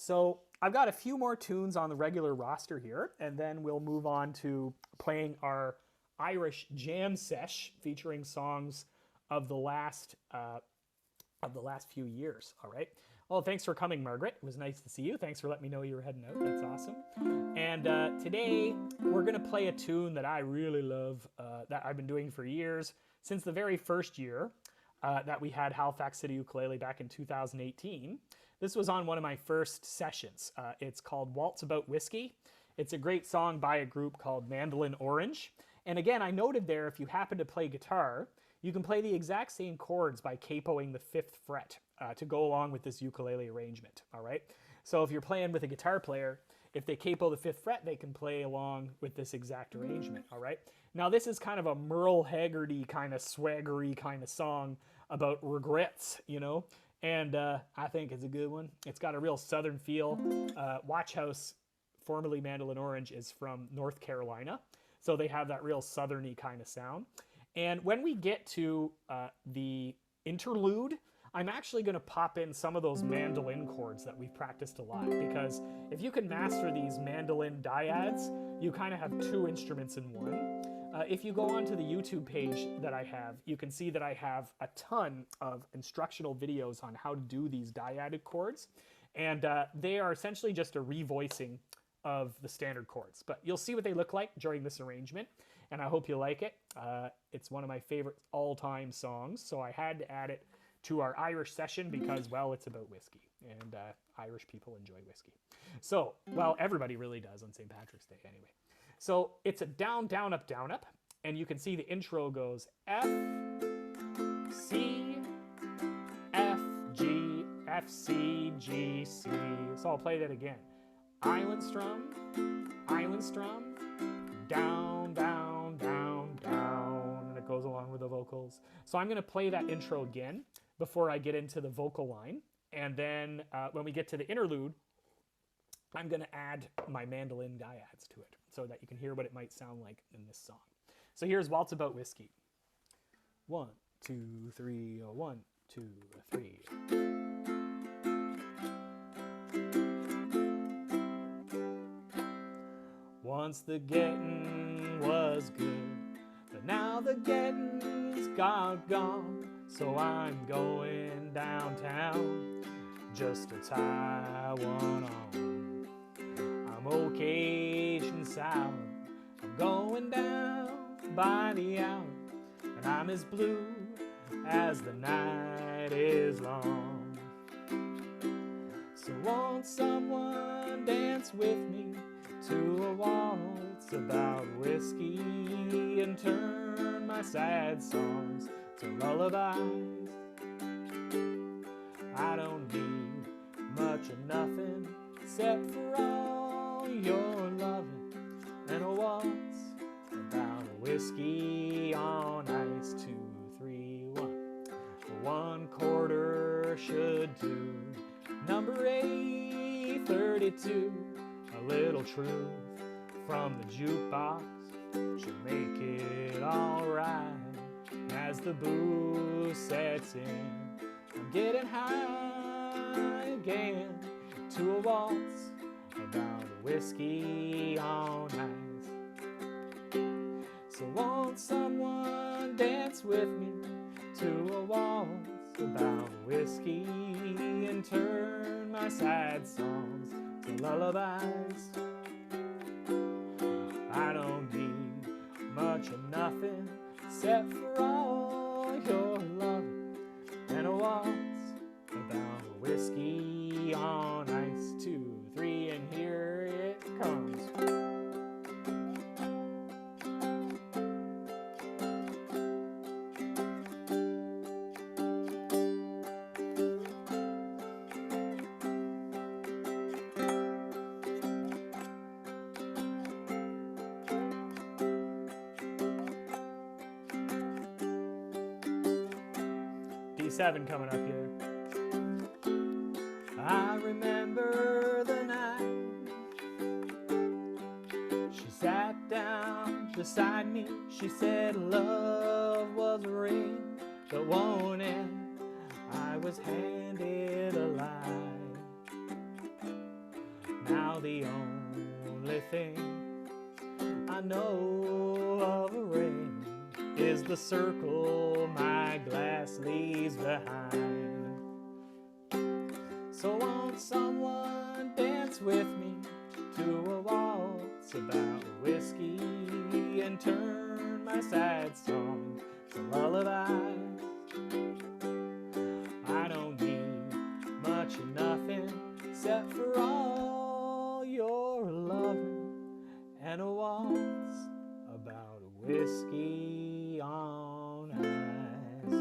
So I've got a few more tunes on the regular roster here, and then we'll move on to playing our Irish jam sesh featuring songs of the last few years. All right. Well, thanks for coming, Margaret. It was nice to see you. Thanks for letting me know you were heading out. That's awesome. And today we're going to play a tune that I really love, that I've been doing for years, since the very first year that we had Halifax City Ukulele back in 2018. This was on one of my first sessions. It's called Waltz About Whiskey. It's a great song by a group called Mandolin Orange. And again, I noted there, if you happen to play guitar, you can play the exact same chords by capoing the 5th fret to go along with this ukulele arrangement, all right? So if you're playing with a guitar player, if they capo the 5th fret, they can play along with this exact arrangement, all right? Now this is kind of a Merle Haggard-y kind of swaggery kind of song about regrets, you know? And I think it's a good one. It's got a real southern feel. Watch House, formerly Mandolin Orange, is from North Carolina. So they have that real southerny kind of sound. And when we get to the interlude, I'm actually going to pop in some of those mandolin chords that we've practiced a lot, because if you can master these mandolin dyads, you kind of have 2 instruments in one. If you go onto the YouTube page that I have, you can see that I have a ton of instructional videos on how to do these dyadic chords. And they are essentially just a revoicing of the standard chords. But you'll see what they look like during this arrangement, and I hope you like it. It's one of my favorite all-time songs, so I had to add it to our Irish session because, well, it's about whiskey, and Irish people enjoy whiskey. So, well, everybody really does on St. Patrick's Day anyway. So it's a down, down, up, and you can see the intro goes F, C, F, G, F, C, G, C. So I'll play that again. Island strum, down, down, down, down, and it goes along with the vocals. So I'm going to play that intro again before I get into the vocal line, and then when we get to the interlude, I'm going to add my mandolin dyads to it so that you can hear what it might sound like in this song. So here's Waltz About Whiskey. 1, 2, 3, 1, 2, 3. Once the getting was good, but now the getting's gone. So I'm going downtown just to tie one on. I'm occasion sour, I'm going down by the hour, and I'm as blue as the night is long. So won't someone dance with me to a waltz about whiskey and turn my sad songs to lullabies? I don't need much of nothing except for all your loving and a waltz about whiskey on ice. 2, 3, 1. 1 quarter should do. Number 832. A little truth from the jukebox should make it alright. As the booze sets in, I'm getting high again to a waltz about whiskey on ice. So won't someone dance with me to a waltz about whiskey and turn my sad songs to lullabies? I don't need much of nothing except for all your love and a waltz about whiskey on ice. 2, 3, and here it comes. D7 coming up here. I remember the night she sat down beside me. She said love was a ring that won't end. I was handed a lie. the only thing I know of a ring is the circle my glass leaves behind. So won't someone dance with me to a waltz about whiskey and turn my sad song to lullaby? I don't need much of nothing except for all your loving and a waltz about whiskey on ice.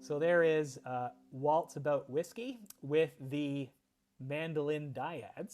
So there is Waltz About Whiskey with the mandolin dyads